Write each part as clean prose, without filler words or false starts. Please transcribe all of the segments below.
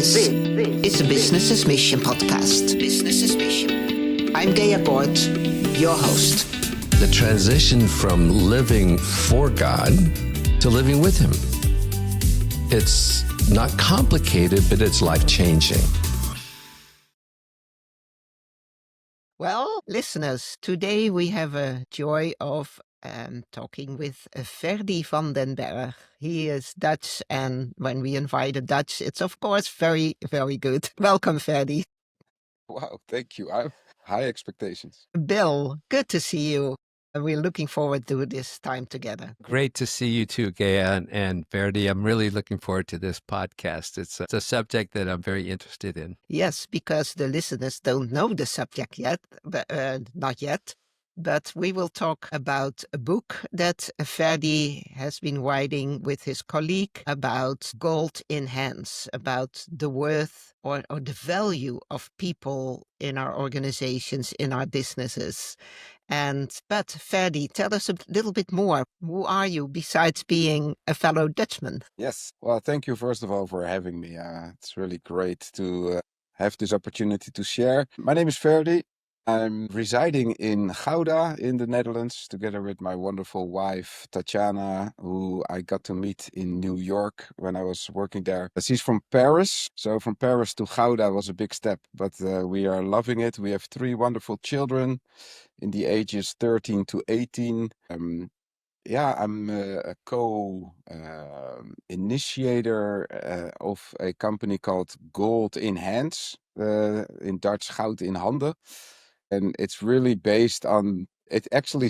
This is a Business's Mission podcast. Business's Mission. I'm Gea Gort, your host. The transition from living for God to living with Him. It's not complicated, but it's life-changing. Well, listeners, today we have a joy of talking with Ferdi van den Bergh. He is Dutch, and when we invite a Dutch, it's of course very, very good. Welcome, Ferdi. Wow, thank you. I have high expectations. Bill, good to see you. We're looking forward to this time together. Great to see you too, Gea and Ferdi. I'm really looking forward to this podcast. It's a subject that I'm very interested in. Yes, because the listeners don't know the subject yet, but not yet. But we will talk about a book that Ferdi has been writing with his colleague about gold in hands, about the worth or the value of people in our organizations, in our businesses. But Ferdi, tell us a little bit more. Who are you besides being a fellow Dutchman? Yes. Well, thank you, first of all, for having me. It's really great to have this opportunity to share. My name is Ferdi. I'm residing in Gouda in the Netherlands together with my wonderful wife, Tatjana, who I got to meet in New York when I was working there. She's from Paris. So from Paris to Gouda was a big step, but we are loving it. We have 3 wonderful children in the ages 13 to 18. I'm a co-initiator of a company called Gold in Hands, in Dutch Goud in Handen. And it's really based on, it actually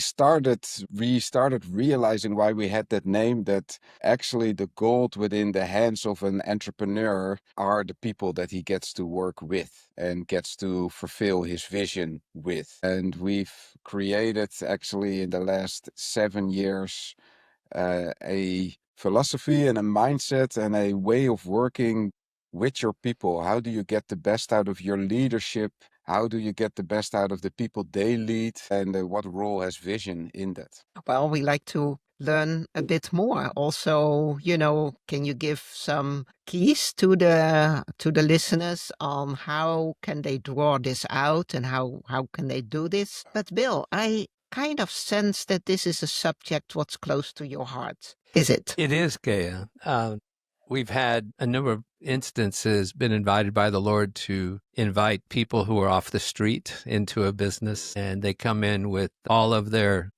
we started realizing why we had that name, that actually the gold within the hands of an entrepreneur are the people that he gets to work with and gets to fulfill his vision with. And we've created actually in the last 7 years a philosophy and a mindset and a way of working with your people. How do you get the best out of your leadership? How do you get the best out of the people they lead? And what role has vision in that? Well, we like to learn a bit more. Also, can you give some keys to the listeners on how can they draw this out and how can they do this? But Bill, I kind of sense that this is a subject what's close to your heart. Is it? It is, Gea. We've had a number of instances been invited by the Lord to invite people who are off the street into a business, and they come in with all of their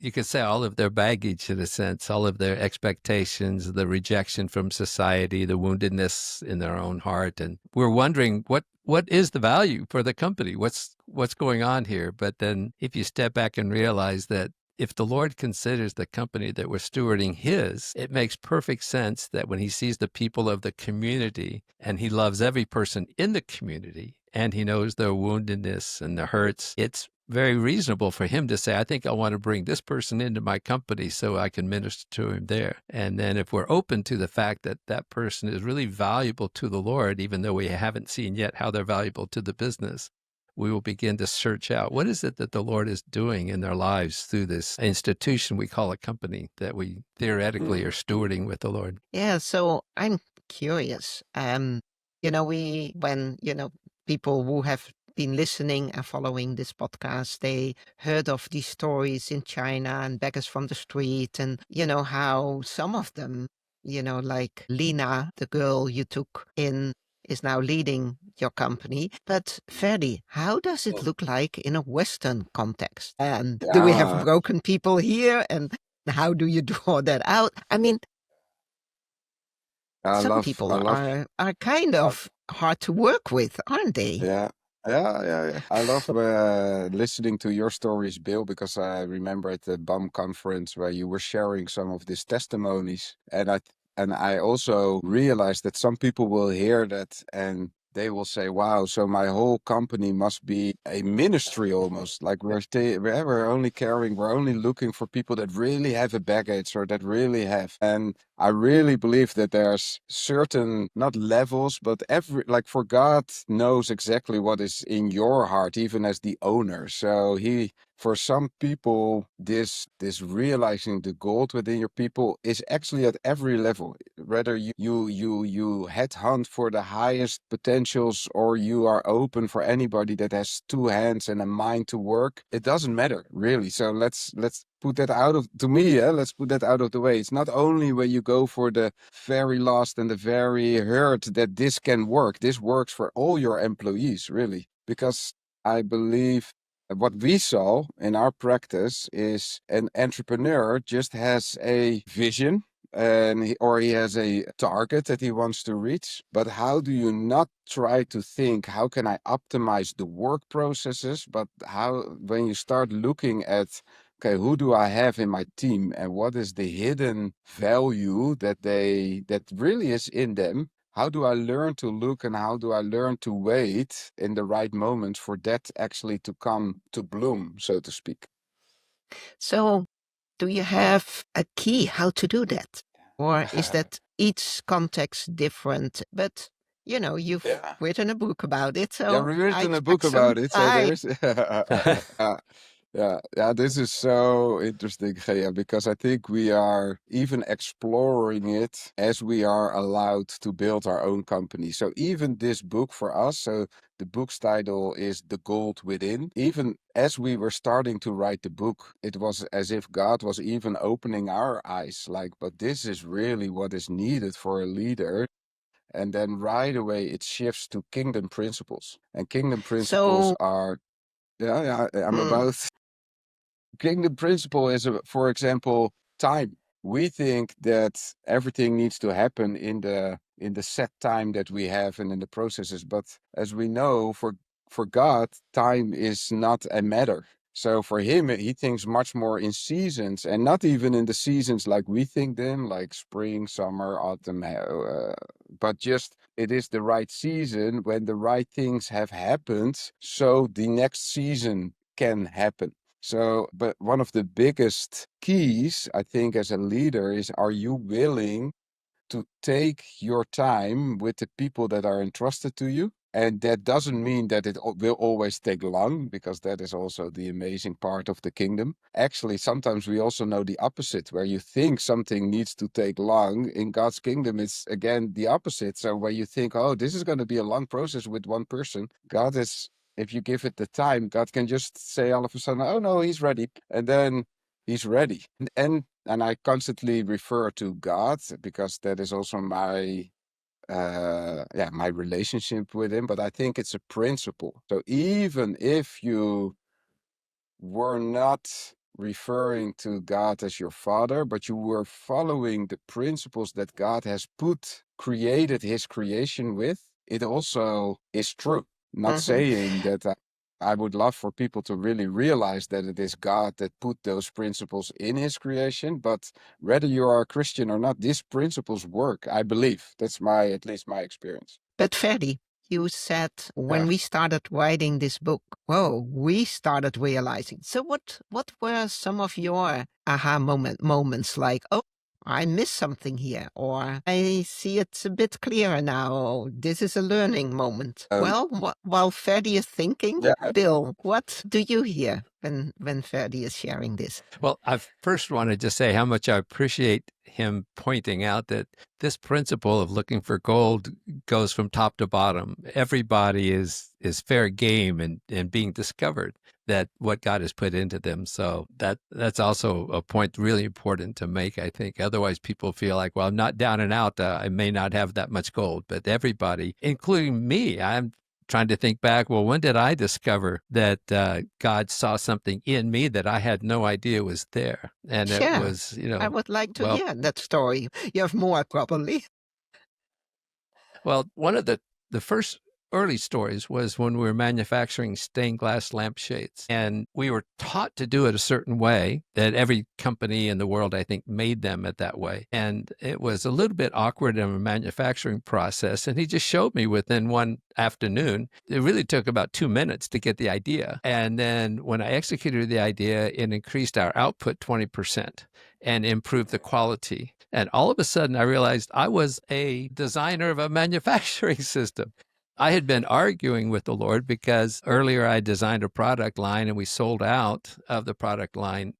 baggage in a sense, all of their expectations, the rejection from society, the woundedness in their own heart. And we're wondering what is the value for the company? What's going on here? But then if you step back and realize that if the Lord considers the company that we're stewarding His, it makes perfect sense that when He sees the people of the community and He loves every person in the community and He knows their woundedness and their hurts, it's very reasonable for Him to say, I think I want to bring this person into my company so I can minister to him there. And then if we're open to the fact that that person is really valuable to the Lord, even though we haven't seen yet how they're valuable to the business, we will begin to search out what is it that the Lord is doing in their lives through this institution we call a company that we theoretically are stewarding with the Lord. Yeah, so I'm curious. People who have been listening and following this podcast, they heard of these stories in China and beggars from the street, and how some of them, like Lena, the girl you took in, is now leading your company. But Ferdi, how does it look like in a Western context? And do we have broken people here? And how do you draw that out? I mean, some people are kind of hard to work with, aren't they? Yeah. I love listening to your stories, Bill, because I remember at the BAM conference where you were sharing some of these testimonies. And I also realized that some people will hear that and they will say, wow, so my whole company must be a ministry almost. Like we're only looking for people that really have a baggage or that really have. And I really believe that there's certain, not levels, but for God knows exactly what is in your heart, even as the owner. So He for some people, this realizing the gold within your people is actually at every level. Whether you headhunt for the highest potentials, or you are open for anybody that has two hands and a mind to work, it doesn't matter really. So let's put that out of, to me, let's put that out of the way. It's not only when you go for the very last and the very hurt that this can work. This works for all your employees, really, because I believe what we saw in our practice is an entrepreneur just has a vision, or he has a target that he wants to reach. But how do you not try to think, how can I optimize the work processes? But how, when you start looking at, okay, who do I have in my team, and what is the hidden value that really is in them? How do I learn to look, and how do I learn to wait in the right moments for that actually to come to bloom, so to speak? So, do you have a key how to do that? Or is that each context different? But, you've Yeah. written a book about it, Yeah, so we've I written a book expect some about it, so time. there's yeah, this is so interesting, Gea, because I think we are even exploring it as we are allowed to build our own company. So even this book for us, so the book's title is The Gold Within. Even as we were starting to write the book, it was as if God was even opening our eyes, like, but this is really what is needed for a leader. And then right away it shifts to kingdom principles. And kingdom principles So, are, I'm mm, about kingdom principle is, for example, time. We think that everything needs to happen in the set time that we have and in the processes. But as we know, for God, time is not a matter. So for him, he thinks much more in seasons, and not even in the seasons like we think them, like spring, summer, autumn, but just it is the right season when the right things have happened, so the next season can happen. So, but one of the biggest keys, I think, as a leader is, are you willing to take your time with the people that are entrusted to you? And that doesn't mean that it will always take long, because that is also the amazing part of the kingdom. Actually, sometimes we also know the opposite, where you think something needs to take long. In God's kingdom, it's again the opposite. So where you think, oh, this is going to be a long process with one person, God is, if you give it the time, God can just say all of a sudden, oh no, he's ready. And then he's ready. And I constantly refer to God, because that is also my my relationship with him. But I think it's a principle. So even if you were not referring to God as your father, but you were following the principles that God has created his creation with, it also is true. Not mhm. saying that I would love for people to really realize that it is God that put those principles in his creation, but whether you are a Christian or not, these principles work, I believe. That's at least my experience. But Ferdi, you said when Yeah. we started writing this book, whoa, we started realizing. So what were some of your aha moments like, oh, I missed something here, or I see it a bit clearer now, or this is a learning moment. Um, Well, while Ferdi is thinking, yeah. Bill, what do you hear when Ferdi is sharing this? Well, I first wanted to say how much I appreciate him pointing out that this principle of looking for gold goes from top to bottom. Everybody is fair game and being discovered, that what God has put into them. So that's also a point really important to make, I think. Otherwise, people feel like, well, I'm not down and out. I may not have that much gold, but everybody, including me, I'm trying to think back, well, when did I discover that God saw something in me that I had no idea was there? And it Share. was, I would like to well, hear that story. You have more, probably. well, one of the first early stories was when we were manufacturing stained glass lampshades. And we were taught to do it a certain way, that every company in the world, I think, made them at that way. And it was a little bit awkward in a manufacturing process. And he just showed me within one afternoon. It really took about 2 minutes to get the idea. And then when I executed the idea, it increased our output 20% and improved the quality. And all of a sudden, I realized I was a designer of a manufacturing system. I had been arguing with the Lord because earlier I designed a product line and we sold out of the product line.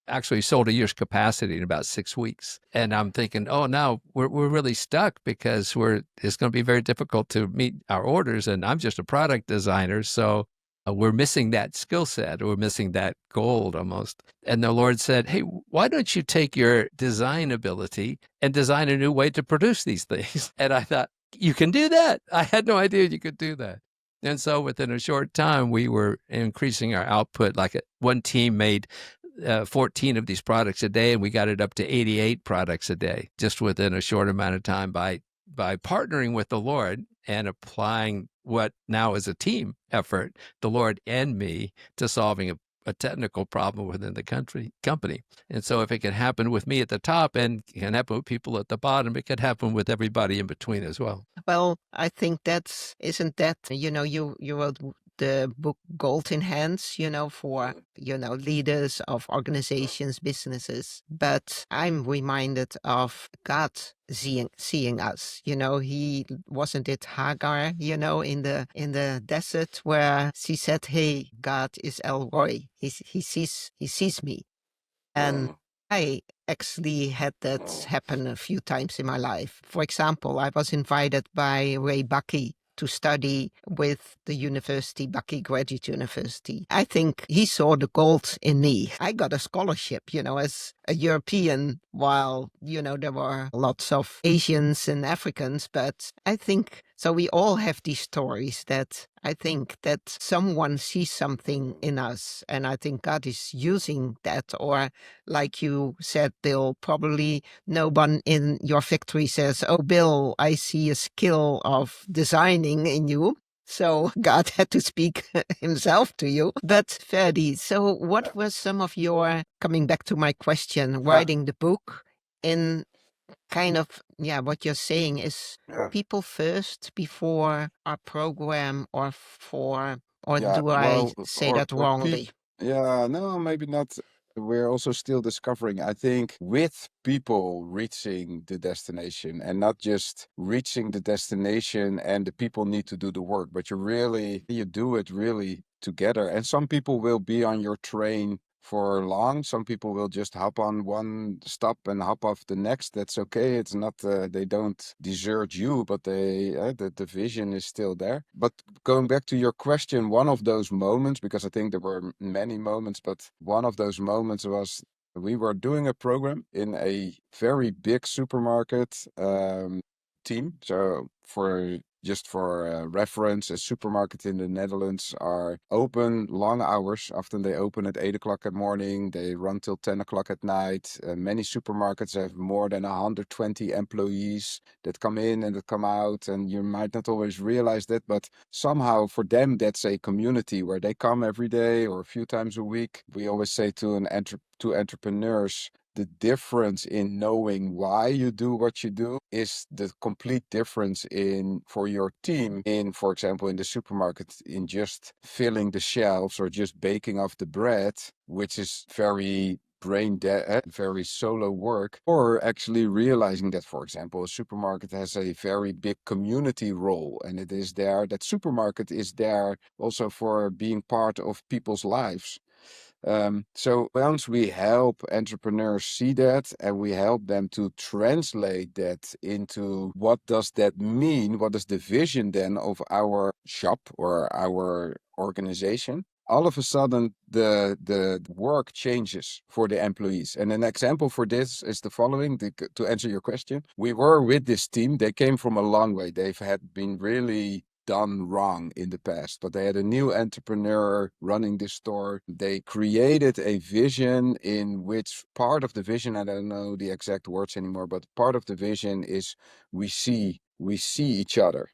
Actually sold a year's capacity in about 6 weeks. And I'm thinking, oh, now we're really stuck because it's going to be very difficult to meet our orders. And I'm just a product designer. So we're missing that skill set. We're missing that gold almost. And the Lord said, hey, why don't you take your design ability and design a new way to produce these things? And I thought, you can do that. I had no idea you could do that. And so within a short time, we were increasing our output. Like one team made 14 of these products a day, and we got it up to 88 products a day just within a short amount of time by partnering with the Lord and applying what now is a team effort, the Lord and me, to solving a technical problem within the company. And so if it can happen with me at the top and can happen with people at the bottom, it could happen with everybody in between as well. Well, I think isn't that, you wrote the book Gold in Hands, for, leaders of organizations, businesses. But I'm reminded of God seeing us. He wasn't it Hagar, in the desert where she said, hey, God is El Roy. He sees me. And I actually had that happen a few times in my life. For example, I was invited by Ray Bucky to study with the university, Bucky Graduate University. I think he saw the gold in me. I got a scholarship, as a European, while, there were lots of Asians and Africans. But I think, so we all have these stories that I think that someone sees something in us. And I think God is using that. Or like you said, Bill, probably no one in your factory says, oh, Bill, I see a skill of designing in you. So God had to speak himself to you. But Ferdi, so what was some of your, coming back to my question, writing the book in kind of, what you're saying is people first before our program or do I say that wrongly? No, maybe not. We're also still discovering, I think, with people reaching the destination, and not just reaching the destination and the people need to do the work, but you do it really together. And some people will be on your train for long. Some people will just hop on one stop and hop off the next. That's okay. It's not, they don't desert you, but the vision is still there. But going back to your question, one of those moments, because I think there were many moments, but one of those moments was we were doing a program in a very big supermarket team. So for reference, a supermarket in the Netherlands are open long hours. Often they open at 8 o'clock in the morning. They run till 10 o'clock at night. Many supermarkets have more than 120 employees that come in and that come out. And you might not always realize that, but somehow for them, that's a community where they come every day or a few times a week. We always say to entrepreneurs, the difference in knowing why you do what you do is the complete difference for your team for example, in the supermarket, in just filling the shelves or just baking off the bread, which is very brain dead, very solo work, or actually realizing that, for example, a supermarket has a very big community role, and that supermarket is there also for being part of people's lives. So once we help entrepreneurs see that and we help them to translate that into what does that mean? What is the vision then of our shop or our organization? All of a sudden, the work changes for the employees. And an example for this is the following, to answer your question. We were with this team. They came from a long way. They've had been really done wrong in the past, but they had a new entrepreneur running this store. They created a vision in which part of the vision, I don't know the exact words anymore, but part of the vision is we see each other.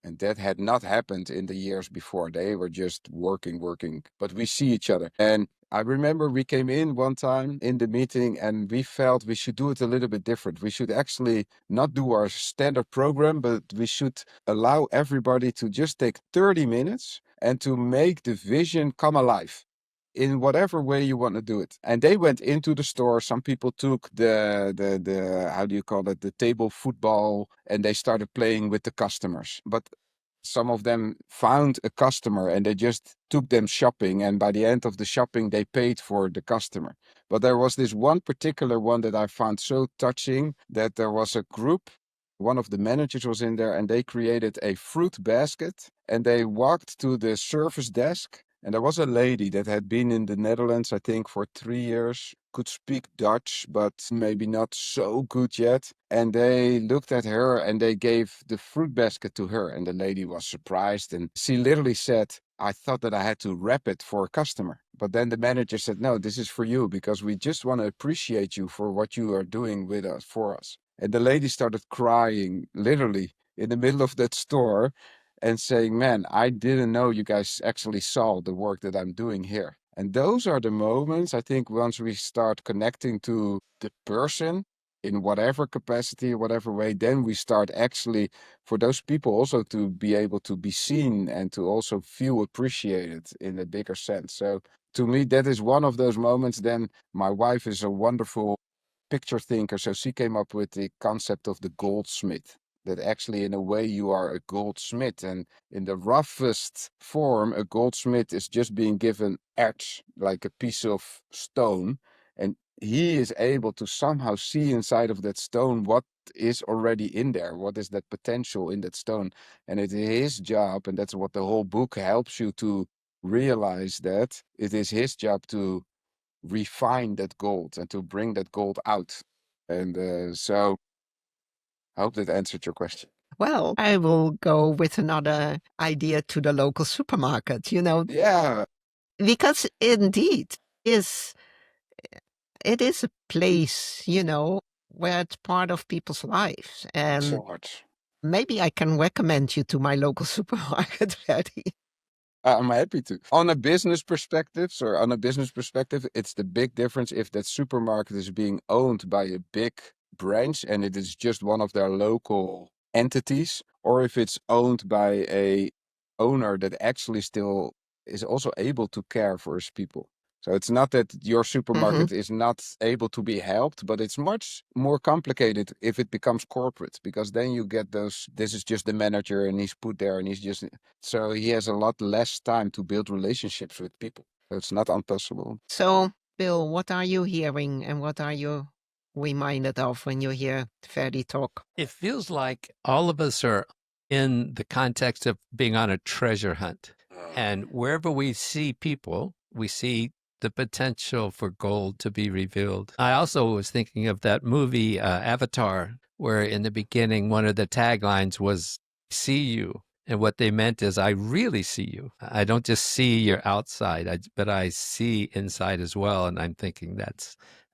And that had not happened in the years before. They were just working, but we see each other. And I remember we came in one time in the meeting and we felt we should do it a little bit different. We should actually not do our standard program, but we should allow everybody to just take 30 minutes and to make the vision come alive in whatever way you want to do it. And they went into the store. Some people took the how do you call it, the table football, and they started playing with the customers. But some of them found a customer and they just took them shopping. And by the end of the shopping, they paid for the customer. But there was this one particular one that I found so touching, that there was a group. One of the managers was in there and they created a fruit basket and they walked to the service desk. And there was a lady that had been in the Netherlands, I think, for 3 years, could speak Dutch, but maybe not so good yet. And they looked at her and they gave the fruit basket to her. And the lady was surprised. And she literally said, I thought that I had to wrap it for a customer. But then the manager said, no, this is for you because we just want to appreciate you for what you are doing with us, for us. And the lady started crying, literally, in the middle of that store and saying, man, I didn't know you guys actually saw the work that I'm doing here. And those are the moments, I think, once we start connecting to the person in whatever capacity, whatever way, then we start actually, for those people also to be able to be seen and to also feel appreciated in a bigger sense. So to me, that is one of those moments. Then my wife is a wonderful picture thinker. So she came up with the concept of the goldsmith, that actually in a way you are a goldsmith. And in the roughest form, a goldsmith is just being given edge, like a piece of stone. And he is able to somehow see inside of that stone what is already in there, what is that potential in that stone. And it is his job, and that's what the whole book helps you to realize, that it is his job to refine that gold and to bring that gold out. And so I hope that answered your question. Well, I will go with another idea to the local supermarket, Yeah, because indeed is it is a place, where it's part of people's lives. And so much. maybe I can recommend you to my local supermarket, Ferdi. I'm happy to. On a business perspective, it's the big difference if that supermarket is being owned by a big branch and it is just one of their local entities, or if it's owned by a owner that actually still is also able to care for his people. So it's not that your supermarket is not able to be helped, but it's much more complicated if it becomes corporate, because then you get those, this is just the manager and he's put there and he's just, so he has a lot less time to build relationships with people. So it's not impossible. So, Bill, what are you hearing and what are you reminded of when you hear Ferdi talk? It feels like all of us are in the context of being on a treasure hunt. And wherever we see people, we see the potential for gold to be revealed. I also was thinking of that movie, Avatar, where in the beginning, one of the taglines was, see you. And what they meant is, I really see you. I don't just see your outside, but I see inside as well. And I'm thinking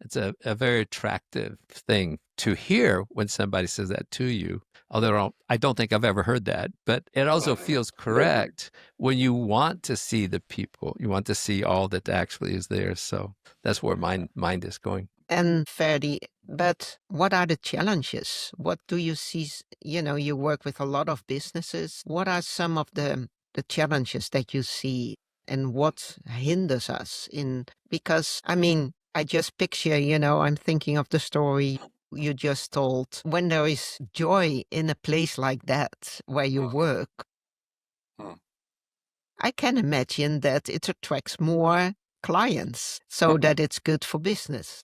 it's a very attractive thing to hear when somebody says that to you. Although I don't think I've ever heard that, but it also feels correct when you want to see the people, you want to see all that actually is there. So that's where my mind is going. And Ferdi, but what are the challenges? What do you see? You work with a lot of businesses. What are some of the challenges that you see and what hinders us in? Because, I just picture, I'm thinking of the story you just told. When there is joy in a place like that where you work, I can imagine that it attracts more clients so that it's good for business.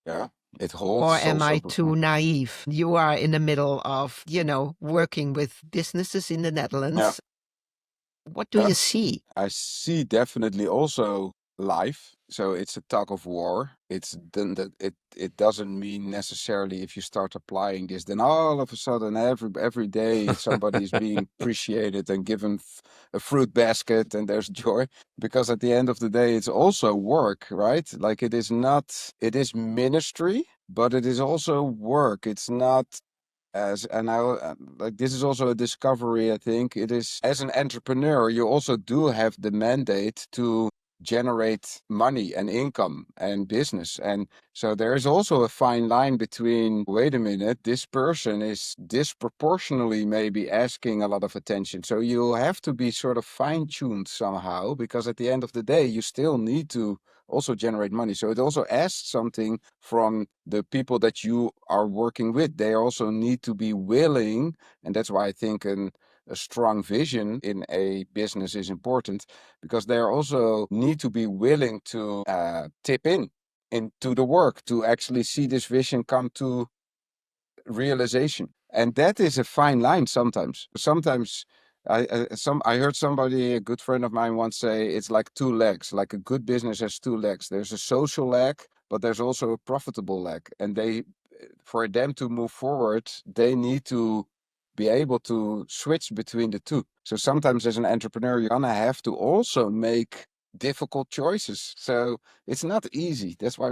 Yeah, it holds. Or am I also. too naive? You are in the middle of, working with businesses in the Netherlands. What do Yeah. you see? I see definitely also life. So it's a tug of war. It's then that it doesn't mean necessarily if you start applying this, then all of a sudden every day somebody is being appreciated and given a fruit basket and there's joy. Because at the end of the day, it's also work, right? Like it is ministry, but it is also work. It's not like this is also a discovery. I think it is, as an entrepreneur, you also do have the mandate to generate money and income and business. And so there is also a fine line between, wait a minute, this person is disproportionately maybe asking a lot of attention. So you have to be sort of fine-tuned somehow, because at the end of the day, you still need to also generate money. So it also asks something from the people that you are working with. They also need to be willing, and that's why I think a strong vision in a business is important, because they also need to be willing to tip into the work to actually see this vision come to realization. And that is a fine line sometimes. Sometimes I heard somebody, a good friend of mine, once say it's like two legs. Like a good business has two legs. There's a social leg, but there's also a profitable leg. And for them to move forward, they need to be able to switch between the two. So sometimes as an entrepreneur, you're gonna have to also make difficult choices. So it's not easy. That's why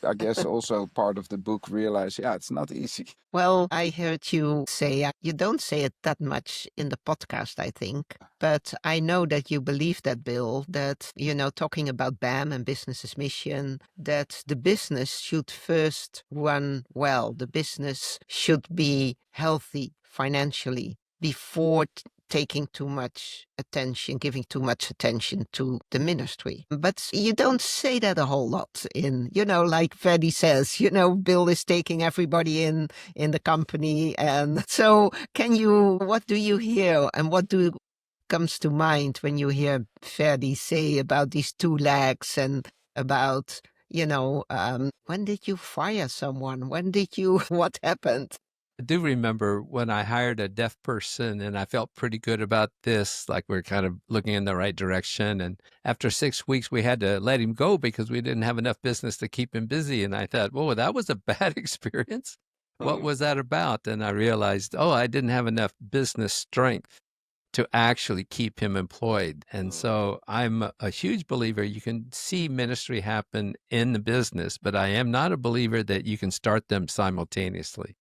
I guess also part of the book realize, it's not easy. Well, I heard you say, you don't say it that much in the podcast, I think, but I know that you believe that, Bill, that, talking about BAM and business's mission, that the business should first run well. The business should be healthy financially before taking too much attention, giving too much attention to the ministry. But you don't say that a whole lot in, like Ferdi says, Bill is taking everybody in the company. And so what do you hear and comes to mind when you hear Ferdi say about these two legs and about, when did you fire someone? What happened? I do remember when I hired a deaf person and I felt pretty good about this, like we're kind of looking in the right direction. And after 6 weeks, we had to let him go because we didn't have enough business to keep him busy. And I thought, whoa, that was a bad experience. What was that about? And I realized, I didn't have enough business strength to actually keep him employed. And so I'm a huge believer you can see ministry happen in the business, but I am not a believer that you can start them simultaneously.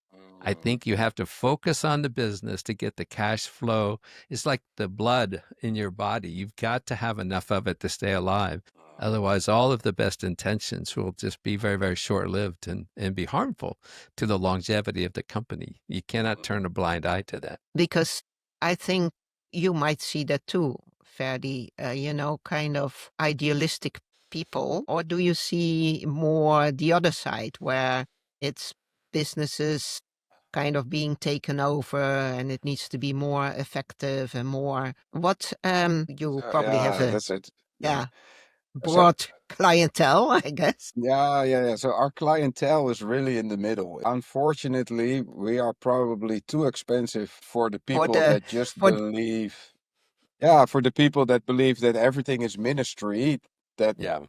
I think you have to focus on the business to get the cash flow. It's like the blood in your body. You've got to have enough of it to stay alive. Otherwise, all of the best intentions will just be very, very short-lived and be harmful to the longevity of the company. You cannot turn a blind eye to that. Because I think you might see that too, Ferdi, kind of idealistic people. Or do you see more the other side where it's businesses kind of being taken over and it needs to be more effective and more you probably have a That's it. yeah So broad clientele, I guess. yeah. So our clientele is really in the middle. Unfortunately, we are probably too expensive for the For people the that just for believe. Yeah, for the people that believe that everything is ministry, that Yeah.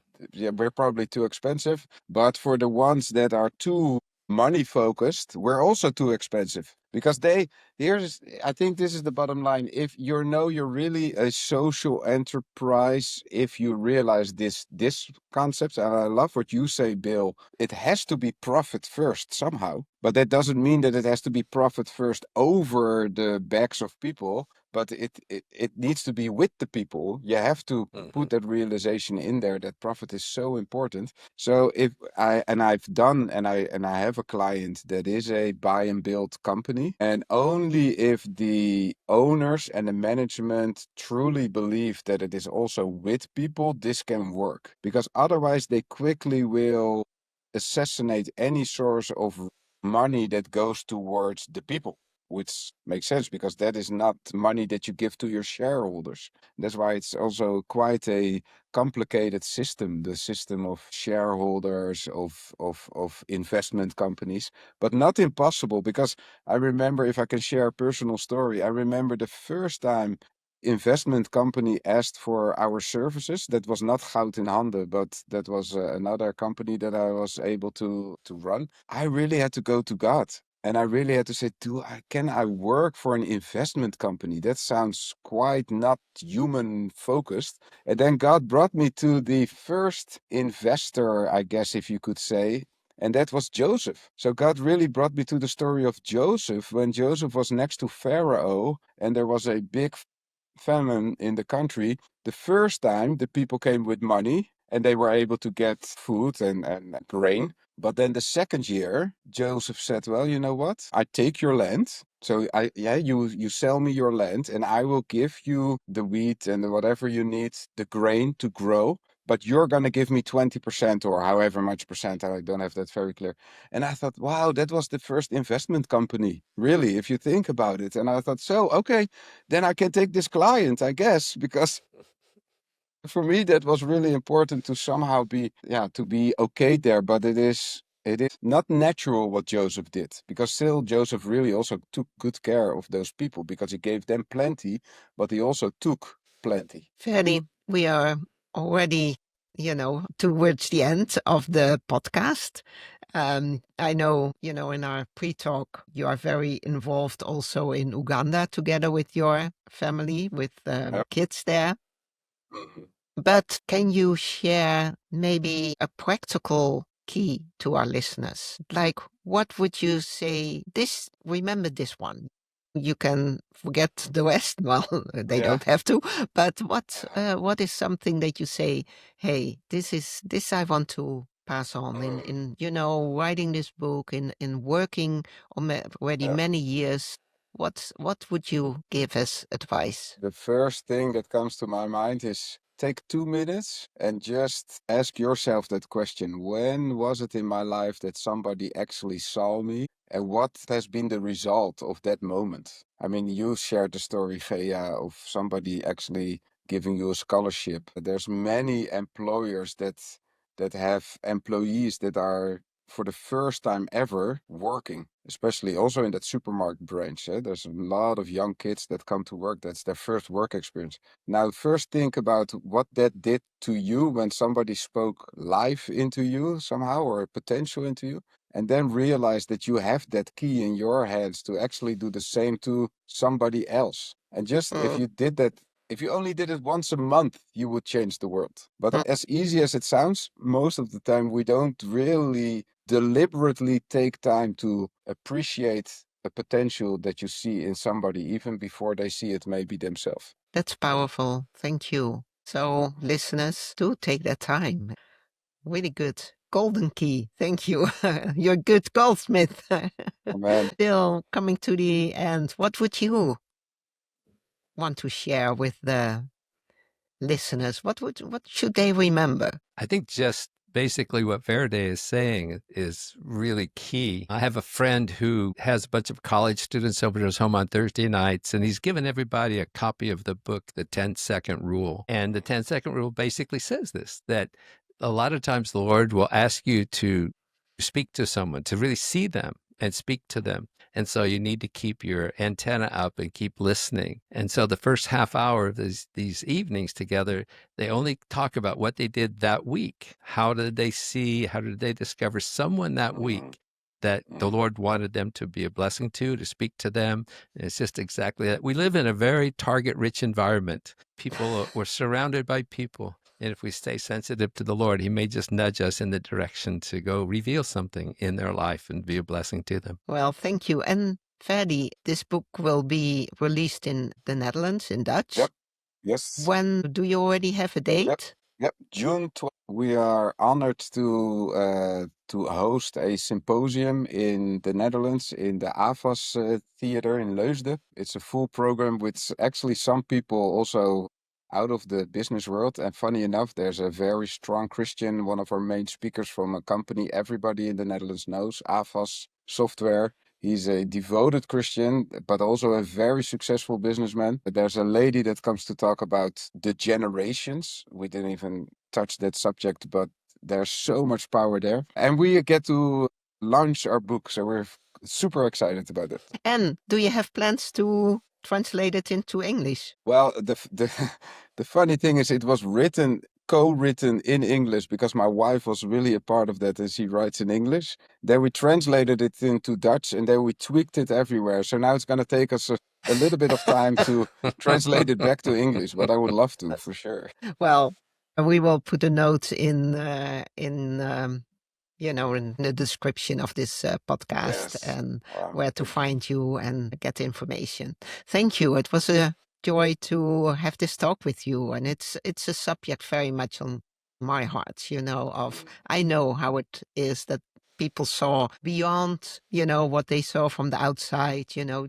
we're probably too expensive. But for the ones that are too money focused, we're also too expensive, because I think this is the bottom line. If you're really a social enterprise, if you realize this concept, and I love what you say, Bill, it has to be profit first somehow. But that doesn't mean that it has to be profit first over the backs of people, but it needs to be with the people. You have to put that realization in there that profit is so important. So I have a client that is a buy and build company, and only if the owners and the management truly believe that it is also with people, this can work, because otherwise they quickly will assassinate any source of money that goes towards the people, which makes sense because that is not money that you give to your shareholders. That's why it's also quite a complicated system, the system of shareholders, of investment companies, but not impossible. Because I remember, if I can share a personal story, I remember the first time investment company asked for our services. That was not Goud in Handen, but that was another company that I was able to run. I really had to go to God. And I really had to say, can I work for an investment company? That sounds quite not human focused. And then God brought me to the first investor, I guess, if you could say. And that was Joseph. So God really brought me to the story of Joseph when Joseph was next to Pharaoh and there was a big famine in the country. The first time the people came with money and they were able to get food and grain. But then the second year, Joseph said, well, you know what? I take your land. So you sell me your land and I will give you the wheat and whatever you need, the grain to grow. but you're going to give me 20% or however much percent. I don't have that very clear. And I thought, wow, that was the first investment company, really, if you think about it. And I thought, so, okay, then I can take this client, I guess, because for me, that was really important to somehow to be okay there. But it is not natural what Joseph did, because still Joseph really also took good care of those people because he gave them plenty, but he also took plenty. Ferdi, we are already, towards the end of the podcast. I know, in our pre-talk, you are very involved also in Uganda together with your family, with Yep. kids there. But can you share maybe a practical key to our listeners? Like, what would you say? Remember this one. You can forget the rest. Well, they Yeah. don't have to. But what is something that you say, hey, this I want to pass on in writing this book, in working already Yeah. many years. What would you give as advice? The first thing that comes to my mind is take 2 minutes and just ask yourself that question. When was it in my life that somebody actually saw me? And what has been the result of that moment? I mean, you shared the story, Gea, of somebody actually giving you a scholarship. There's many employers that have employees that are for the first time ever working, especially also in that supermarket branch. There's a lot of young kids that come to work. That's their first work experience. Now, first think about what that did to you when somebody spoke life into you somehow, or a potential into you. And then realize that you have that key in your hands to actually do the same to somebody else. And just if you did that, if you only did it once a month, you would change the world. But as easy as it sounds, most of the time we don't really deliberately take time to appreciate a potential that you see in somebody, even before they see it maybe themselves. That's powerful. Thank you. So, listeners, do take that time. Really good. Golden key. Thank you. You're a good goldsmith. Oh, man. Still coming to the end. What would you want to share with the listeners? What should they remember? I think just basically what Ferdi is saying is really key. I have a friend who has a bunch of college students over to his home on Thursday nights, and he's given everybody a copy of the book, The 10-Second Rule. And the 10-Second Rule basically says this, that a lot of times the Lord will ask you to speak to someone, to really see them and speak to them. And so you need to keep your antenna up and keep listening. And so the first half hour of these evenings together, they only talk about what they did that week. How did they see? How did they discover someone that week that the Lord wanted them to be a blessing to speak to them? And it's just exactly that. We live in a very target-rich environment. We're surrounded by people. And if we stay sensitive to the Lord, he may just nudge us in the direction to go reveal something in their life and be a blessing to them. Well, thank you. And Ferdi, this book will be released in the Netherlands in Dutch. Yep. Yes. When do you already have a date? Yep. June 12th. We are honored to host a symposium in the Netherlands in the AVAS Theater in Leusden. It's a full program with actually some people also out of the business world. And funny enough, there's a very strong Christian, one of our main speakers from a company everybody in the Netherlands knows, AVAS Software. He's a devoted Christian, but also a very successful businessman. There's a lady that comes to talk about the generations. We didn't even touch that subject, but there's so much power there. And we get to launch our book, so we're super excited about it. And do you have plans to translate it into English? Well, the funny thing is it was co-written in English because my wife was really a part of that and she writes in English. Then we translated it into Dutch and then we tweaked it everywhere. So now it's going to take us a little bit of time to translate it back to English, but I would love to for sure. Well, we will put a note in the description of this podcast and where to find you and get information. Thank you. It was a joy to have this talk with you, and it's a subject very much on my heart. I know how it is that people saw beyond, what they saw from the outside.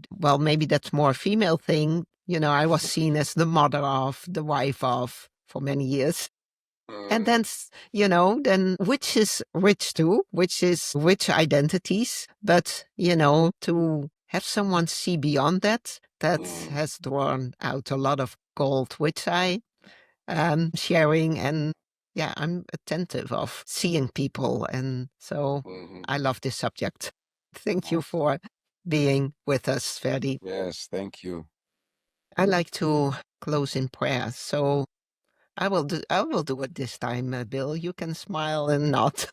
Well, maybe that's more a female thing. I was seen as the mother of, the wife of, for many years. And then, then which is rich too, which is rich identities. But, to have someone see beyond that, that has drawn out a lot of gold, which I am sharing. And yeah, I'm attentive of seeing people. And so I love this subject. Thank you for being with us, Ferdi. Yes, thank you. I like to close in prayer. So I will do it this time, Bill. You can smile and nod.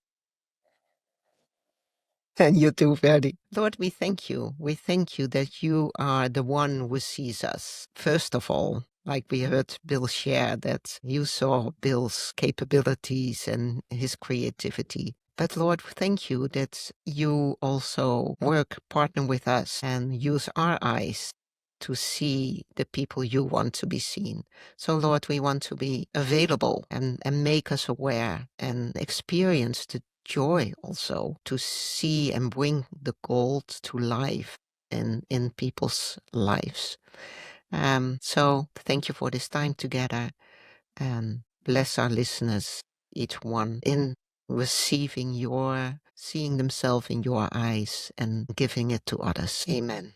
And you too, Ferdi. Lord, we thank you. We thank you that you are the one who sees us. First of all, like we heard Bill share, that you saw Bill's capabilities and his creativity. But Lord, thank you that you also partner with us and use our eyes to see the people you want to be seen. So Lord, we want to be available and make us aware and experience the joy also to see and bring the gold to life in people's lives. So thank you for this time together, and bless our listeners, each one, in receiving seeing themselves in your eyes and giving it to others. Amen.